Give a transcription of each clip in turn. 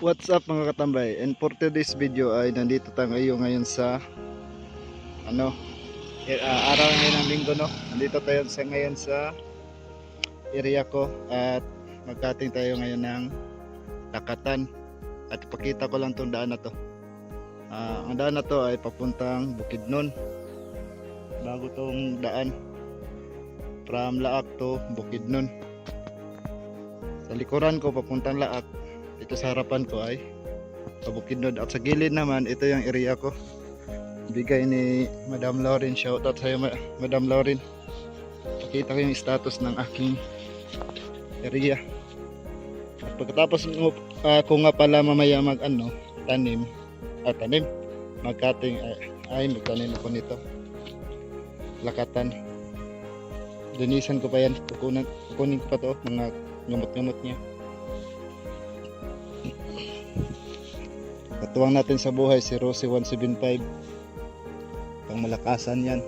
What's up mga katambay, and for today's video ay nandito tayo ngayon sa araw ngayon ng linggo, no? Nandito tayo ngayon sa area ko at magkating tayo ngayon ng Lakatan at ipakita ko lang tong daan na to. Ang daan na to ay papuntang Bukidnon. Bago tong daan from Laak to Bukidnon. Sa likuran ko papuntang Laak, ito sa harapan ko ay Bukidnon, at sa gilid naman ito yung area ko, bigay ni Madam Lauren. Shoutout sa iyo Madam Lauren. Pakita ko yung status ng aking area. At pagkatapos ko nga pala mamaya tanim magkating ay magtanim ako nito Lakatan. Dinisan ko pa yan, kukunin ko pa to, mga gamot niya. Patuwang natin sa buhay si Rosie 175, pang malakasan yan.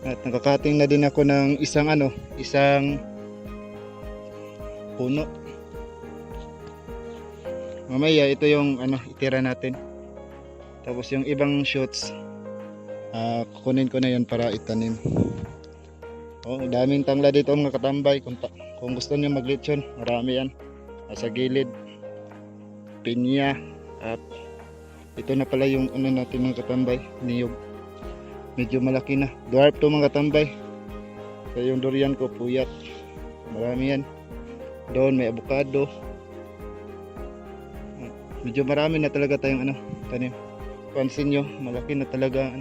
At nakakating na din ako ng isang puno. Mamaya ito yung itira natin. Tapos yung ibang shoots kukunin ko na yan para itanim. Daming tangla dito mga katambay. Kung gusto niyo maglechon, marami yan sa gilid. Pinya. At ito na pala yung natin mga katambay, niyog. Medyo malaki na, dwarf to mga katambay. Kaya yung durian ko puyat, marami yan. Doon may avocado. Medyo marami na talaga tayong tanim. Pansin nyo, malaki na talaga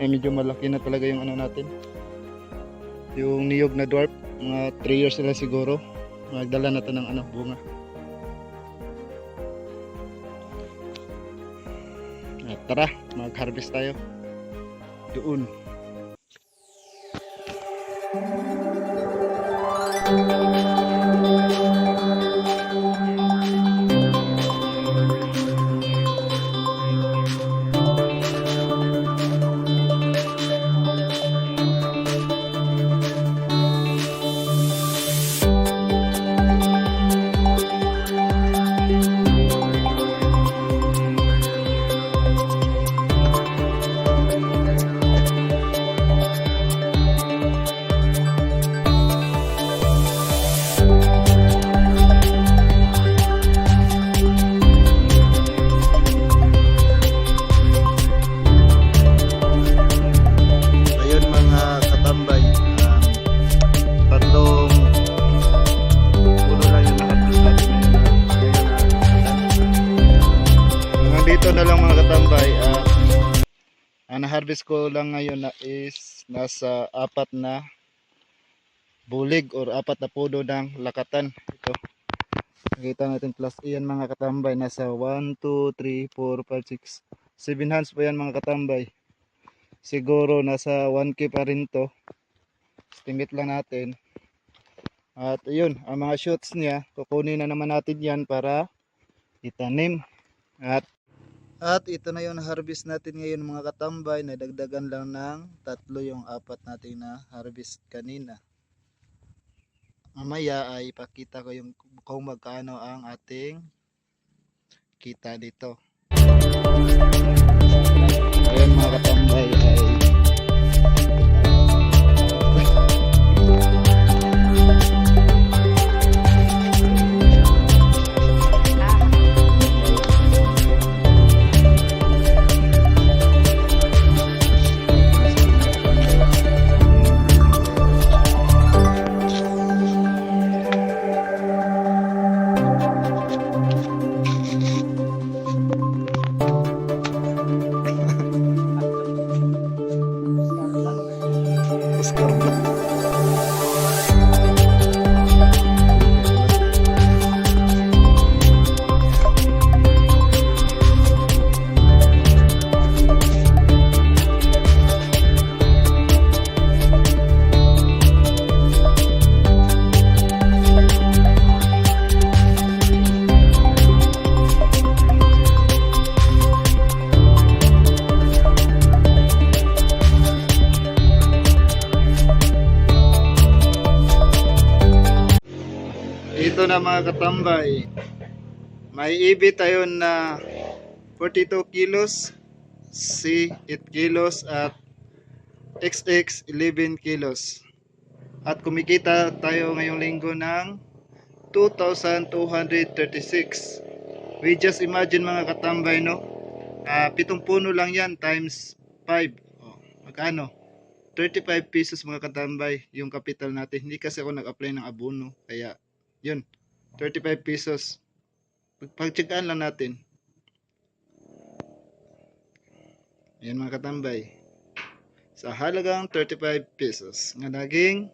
medyo malaki na talaga yung natin, yung niyog na dwarf. Mga 3 years na siguro magdala na ito ng bunga. At tara, mag-harvest tayo doon. Na-harvest ko lang ngayon is nasa 4 na bulig or 4 na puno ng Lakatan. Ito, nakita natin plus iyan mga katambay, nasa 1, 2, 3, 4, 5, 6, 7 hands pa yan mga katambay. Siguro nasa 1K pa rin to, estimate lang natin. At yun, ang mga shoots niya kukunin na naman natin yan para itanim. At ito na yung harvest natin ngayon mga katambay. Nadagdagan lang ng 3 yung 4 natin na harvest kanina. Mamaya ay ipakita ko yung kung magkano ang ating kita dito. Ayan mga katambay ay Ito na mga katambay, May EB tayo na 42 kilos, C 8 kilos at XX 11 kilos. At kumikita tayo ngayong linggo ng 2,236. We just imagine mga katambay, no? Pitong puno lang yan times 5. Oh, magkano? 35 pesos mga katambay yung capital natin. Hindi kasi ako nag-apply ng abono. Kaya, yun. 35 pesos. Pagtsagaan lang natin. Ayan mga katambay. Sa halagang 35 pesos. Nga naging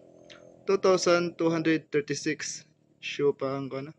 2,236. Show pa ang ko na.